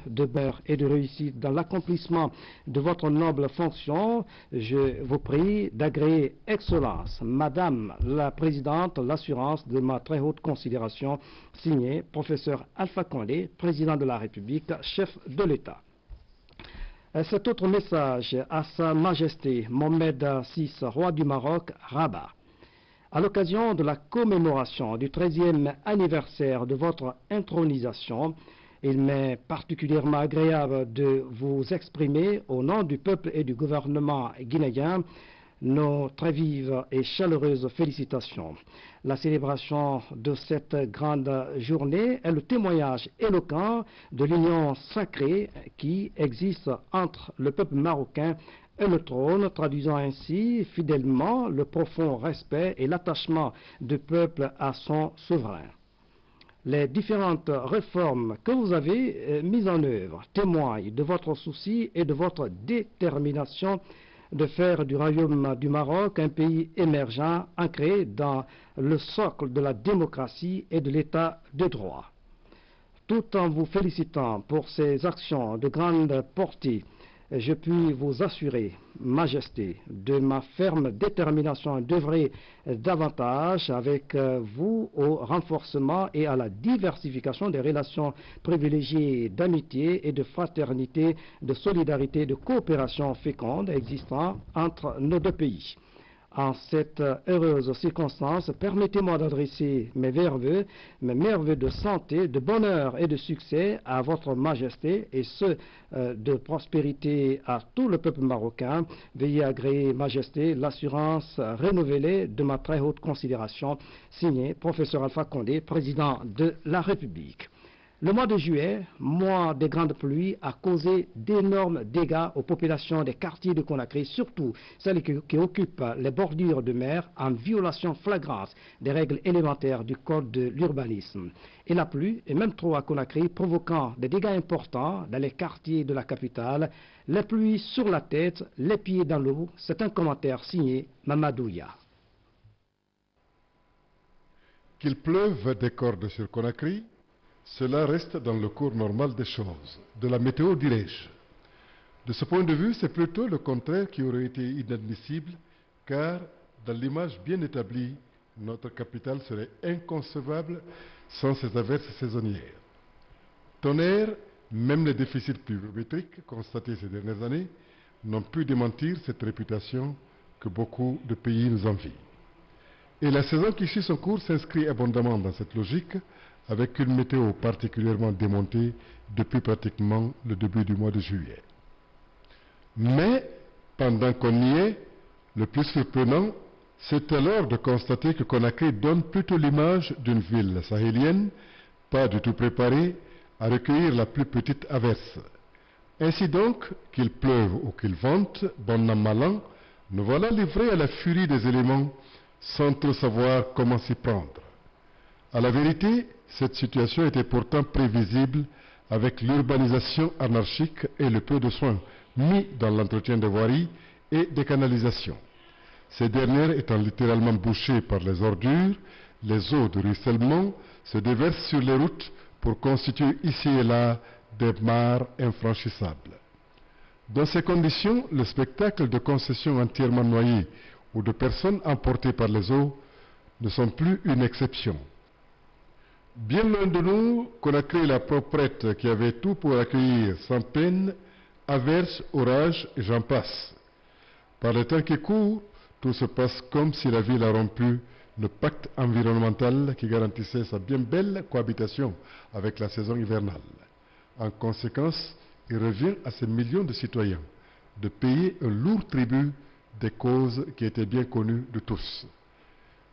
de bonheur et de réussite dans l'accomplissement de votre noble fonction, je vous prie d'agréer Excellence, Madame la Présidente, l'assurance de ma très haute considération, signé Professeur Alpha Condé, Président de la République, chef de l'État. Cet autre message à Sa Majesté Mohamed VI, roi du Maroc, Rabat. À l'occasion de la commémoration du 13e anniversaire de votre intronisation, il m'est particulièrement agréable de vous exprimer au nom du peuple et du gouvernement guinéen nos très vives et chaleureuses félicitations. La célébration de cette grande journée est le témoignage éloquent de l'union sacrée qui existe entre le peuple marocain et le trône, traduisant ainsi fidèlement le profond respect et l'attachement du peuple à son souverain. Les différentes réformes que vous avez mises en œuvre témoignent de votre souci et de votre détermination de faire du Royaume du Maroc un pays émergent ancré dans le socle de la démocratie et de l'état de droit. Tout en vous félicitant pour ces actions de grande portée, je puis vous assurer, Majesté, de ma ferme détermination d'œuvrer davantage avec vous au renforcement et à la diversification des relations privilégiées d'amitié et de fraternité, de solidarité, de coopération féconde existant entre nos deux pays. En cette heureuse circonstance, permettez-moi d'adresser mes meilleurs vœux de santé, de bonheur et de succès à votre Majesté et ceux de prospérité à tout le peuple marocain. Veuillez agréer, Majesté, l'assurance renouvelée de ma très haute considération, signé Professeur Alpha Condé, Président de la République. Le mois de juillet, mois des grandes pluies, a causé d'énormes dégâts aux populations des quartiers de Conakry, surtout celles qui occupent les bordures de mer, en violation flagrante des règles élémentaires du code de l'urbanisme. Il a plu, et même trop à Conakry, provoquant des dégâts importants dans les quartiers de la capitale, les pluies sur la tête, les pieds dans l'eau. C'est un commentaire signé Mamadouya. Qu'il pleuve des cordes sur Conakry, cela reste dans le cours normal des choses, de la météo dirais-je. De ce point de vue, c'est plutôt le contraire qui aurait été inadmissible, car dans l'image bien établie, notre capitale serait inconcevable sans ces averses saisonnières. Tonnerre, même les déficits pluviométriques constatés ces dernières années n'ont pu démentir cette réputation que beaucoup de pays nous envient. Et la saison qui suit son cours s'inscrit abondamment dans cette logique, avec une météo particulièrement démontée depuis pratiquement le début du mois de juillet. Mais, pendant qu'on y est, le plus surprenant, c'est alors de constater que Conakry donne plutôt l'image d'une ville sahélienne, pas du tout préparée à recueillir la plus petite averse. Ainsi donc, qu'il pleuve ou qu'il vente, bon an mal an, nous voilà livrés à la furie des éléments sans trop savoir comment s'y prendre. À la vérité, cette situation était pourtant prévisible avec l'urbanisation anarchique et le peu de soins mis dans l'entretien des voiries et des canalisations. Ces dernières étant littéralement bouchées par les ordures, les eaux de ruissellement se déversent sur les routes pour constituer ici et là des mares infranchissables. Dans ces conditions, le spectacle de concessions entièrement noyées ou de personnes emportées par les eaux ne sont plus une exception. Bien loin de nous, Conakry, la proprette qui avait tout pour accueillir sans peine, averse, orage et j'en passe. Par le temps qui court, tout se passe comme si la ville a rompu le pacte environnemental qui garantissait sa bien belle cohabitation avec la saison hivernale. En conséquence, il revient à ces millions de citoyens de payer un lourd tribut des causes qui étaient bien connues de tous.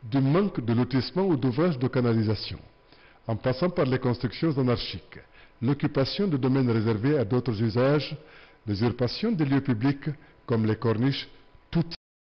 Du manque de lotissement ou d'ouvrages de canalisation, en passant par les constructions anarchiques, l'occupation de domaines réservés à d'autres usages, l'usurpation des lieux publics comme les corniches